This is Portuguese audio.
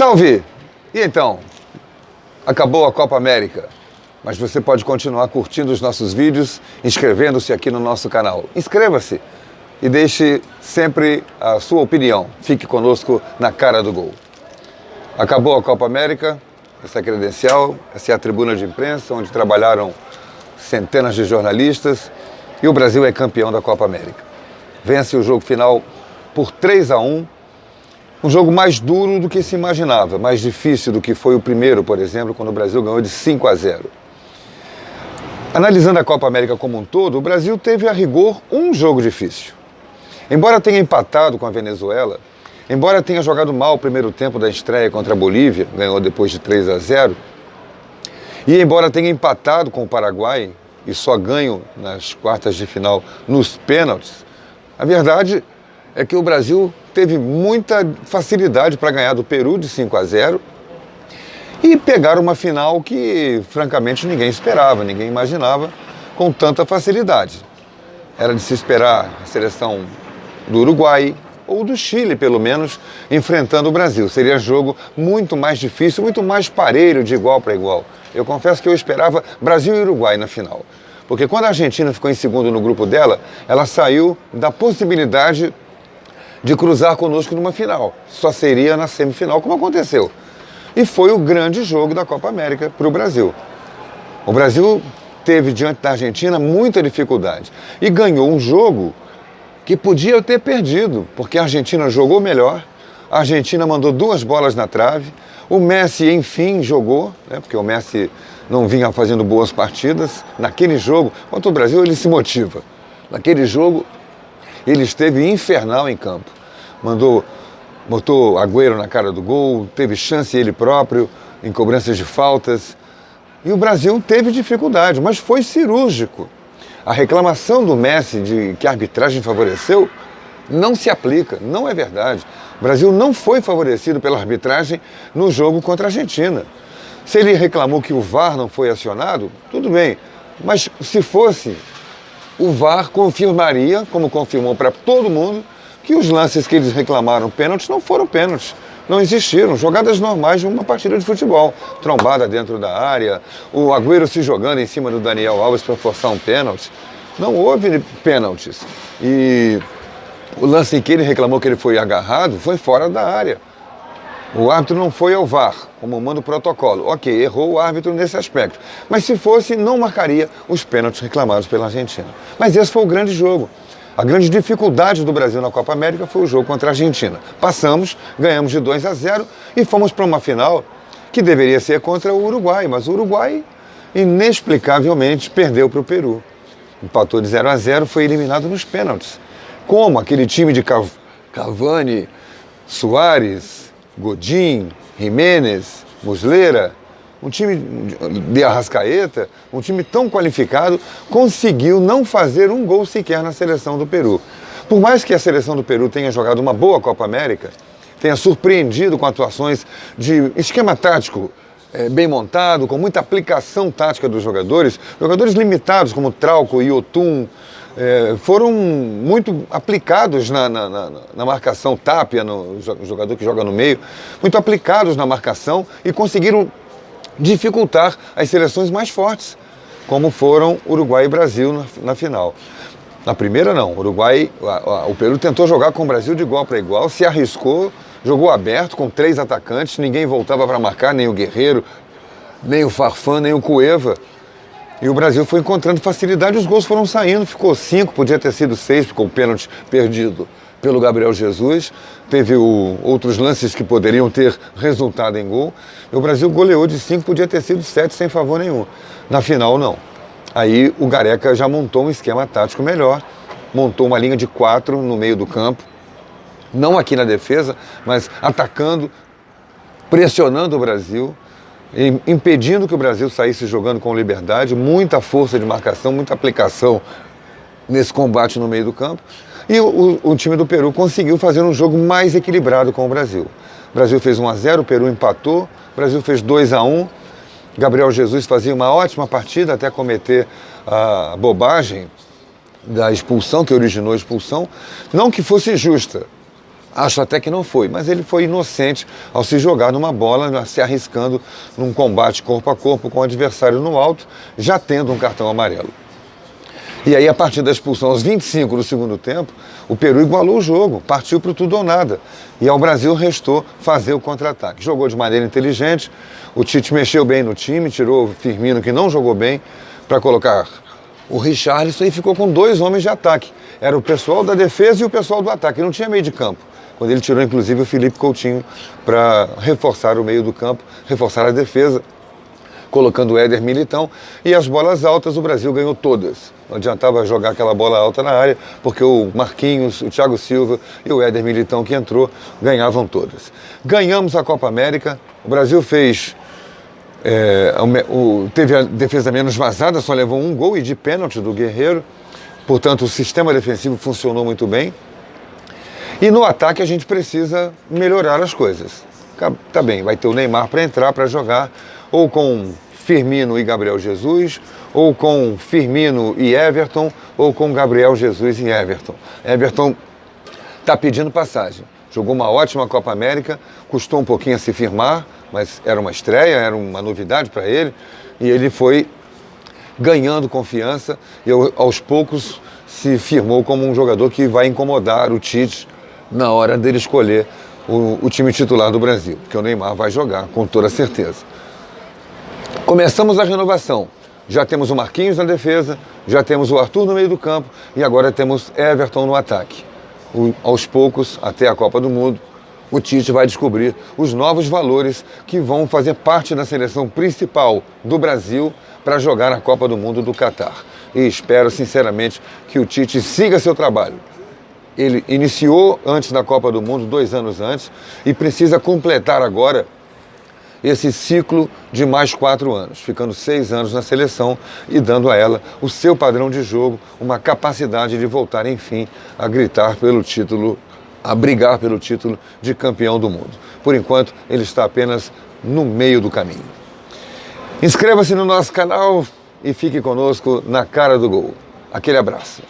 Salve! E então? Acabou a Copa América, mas você pode continuar curtindo os nossos vídeos, inscrevendo-se aqui no nosso canal. Inscreva-se e deixe sempre a sua opinião. Fique conosco na cara do gol. Acabou a Copa América, essa é a credencial, essa é a tribuna de imprensa, onde trabalharam centenas de jornalistas, e o Brasil é campeão da Copa América. Vence o jogo final por 3-1, um jogo mais duro do que se imaginava, mais difícil do que foi o primeiro, por exemplo, quando o Brasil ganhou de 5-0. Analisando a Copa América como um todo, o Brasil teve a rigor um jogo difícil. Embora tenha empatado com a Venezuela, embora tenha jogado mal o primeiro tempo da estreia contra a Bolívia, ganhou depois de 3-0, e embora tenha empatado com o Paraguai e só ganho nas quartas de final nos pênaltis, a verdade é que o Brasil teve muita facilidade para ganhar do Peru de 5-0 e pegar uma final que, francamente, ninguém esperava, ninguém imaginava com tanta facilidade. Era de se esperar a seleção do Uruguai, ou do Chile, pelo menos, enfrentando o Brasil. Seria jogo muito mais difícil, muito mais parelho, de igual para igual. Eu confesso que eu esperava Brasil e Uruguai na final. Porque quando a Argentina ficou em segundo no grupo dela, ela saiu da possibilidade de cruzar conosco numa final. Só seria na semifinal, como aconteceu. E foi o grande jogo da Copa América para o Brasil. O Brasil teve, diante da Argentina, muita dificuldade. E ganhou um jogo que podia ter perdido, porque a Argentina jogou melhor, a Argentina mandou 2 bolas na trave, o Messi, enfim, jogou, né, porque o Messi não vinha fazendo boas partidas. Naquele jogo, contra o Brasil, ele se motiva. Naquele jogo, ele esteve infernal em campo. Botou Agüero na cara do gol, teve chance ele próprio em cobranças de faltas. E o Brasil teve dificuldade, mas foi cirúrgico. A reclamação do Messi de que a arbitragem favoreceu não se aplica, não é verdade. O Brasil não foi favorecido pela arbitragem no jogo contra a Argentina. Se ele reclamou que o VAR não foi acionado, tudo bem. Mas se fosse, o VAR confirmaria, como confirmou para todo mundo, que os lances que eles reclamaram pênaltis não foram pênaltis. Não existiram, jogadas normais de uma partida de futebol. Trombada dentro da área, o Agüero se jogando em cima do Daniel Alves para forçar um pênalti. Não houve pênaltis. E o lance em que ele reclamou que ele foi agarrado foi fora da área. O árbitro não foi ao VAR, como manda o protocolo. Ok, errou o árbitro nesse aspecto. Mas se fosse, não marcaria os pênaltis reclamados pela Argentina. Mas esse foi o grande jogo. A grande dificuldade do Brasil na Copa América foi o jogo contra a Argentina. Passamos, ganhamos de 2-0 e fomos para uma final que deveria ser contra o Uruguai, mas o Uruguai inexplicavelmente perdeu para o Peru. Empatou de 0-0, foi eliminado nos pênaltis. Como aquele time de Cavani, Suárez, Godin, Jiménez, Muslera, um time de Arrascaeta, um time tão qualificado, conseguiu não fazer um gol sequer na seleção do Peru. Por mais que a seleção do Peru tenha jogado uma boa Copa América, tenha surpreendido com atuações de esquema tático bem montado, com muita aplicação tática dos jogadores, jogadores limitados como Trauco e Yotun, foram muito aplicados na marcação, Tapia, no jogador que joga no meio, muito aplicados na marcação e conseguiram dificultar as seleções mais fortes, como foram Uruguai e Brasil na final. Na primeira não, o Peru tentou jogar com o Brasil de igual para igual, se arriscou, jogou aberto com 3 atacantes, ninguém voltava para marcar, nem o Guerreiro, nem o Farfán, nem o Cueva. E o Brasil foi encontrando facilidade, os gols foram saindo, ficou 5, podia ter sido 6, ficou o pênalti perdido pelo Gabriel Jesus, teve outros lances que poderiam ter resultado em gol, e o Brasil goleou de 5, podia ter sido 7 sem favor nenhum. Na final, não. Aí o Gareca já montou um esquema tático melhor, montou uma linha de 4 no meio do campo, não aqui na defesa, mas atacando, pressionando o Brasil, impedindo que o Brasil saísse jogando com liberdade, muita força de marcação, muita aplicação nesse combate no meio do campo. E o time do Peru conseguiu fazer um jogo mais equilibrado com o Brasil. O Brasil fez 1-0, o Peru empatou, o Brasil fez 2-1. Gabriel Jesus fazia uma ótima partida até cometer a bobagem da expulsão, que originou a expulsão. Não que fosse justa, Acho até que não foi, mas ele foi inocente ao se jogar numa bola, se arriscando num combate corpo a corpo com o adversário no alto, já tendo um cartão amarelo. E aí, a partir da expulsão aos 25 do segundo tempo, o Peru igualou o jogo, partiu para o tudo ou nada. E ao Brasil restou fazer o contra-ataque. Jogou de maneira inteligente, o Tite mexeu bem no time, tirou o Firmino, que não jogou bem, para colocar o Richarlison, e ficou com 2 homens de ataque. Era o pessoal da defesa e o pessoal do ataque, não tinha meio de campo. Quando ele tirou, inclusive, o Felipe Coutinho para reforçar o meio do campo, reforçar a defesa, colocando o Éder Militão. E as bolas altas o Brasil ganhou todas. Não adiantava jogar aquela bola alta na área, porque o Marquinhos, o Thiago Silva e o Éder Militão, que entrou, ganhavam todas. Ganhamos a Copa América, o Brasil teve a defesa menos vazada, só levou 1 gol e de pênalti do Guerreiro. Portanto, o sistema defensivo funcionou muito bem. E no ataque a gente precisa melhorar as coisas. Tá bem, vai ter o Neymar para entrar, para jogar, ou com Firmino e Gabriel Jesus, ou com Firmino e Everton, ou com Gabriel Jesus e Everton. Everton está pedindo passagem. Jogou uma ótima Copa América, custou um pouquinho a se firmar, mas era uma estreia, era uma novidade para ele, e ele foi ganhando confiança e aos poucos se firmou como um jogador que vai incomodar o Tite na hora dele escolher o time titular do Brasil, porque o Neymar vai jogar, com toda certeza. Começamos a renovação. Já temos o Marquinhos na defesa, já temos o Arthur no meio do campo e agora temos Everton no ataque. Aos poucos, até a Copa do Mundo, o Tite vai descobrir os novos valores que vão fazer parte da seleção principal do Brasil para jogar a Copa do Mundo do Catar. E espero, sinceramente, que o Tite siga seu trabalho. Ele iniciou antes da Copa do Mundo, 2 anos antes, e precisa completar agora esse ciclo de mais 4 anos, ficando 6 anos na seleção e dando a ela o seu padrão de jogo, uma capacidade de voltar, enfim, a gritar pelo título, a brigar pelo título de campeão do mundo. Por enquanto, ele está apenas no meio do caminho. Inscreva-se no nosso canal e fique conosco na Cara do Gol. Aquele abraço.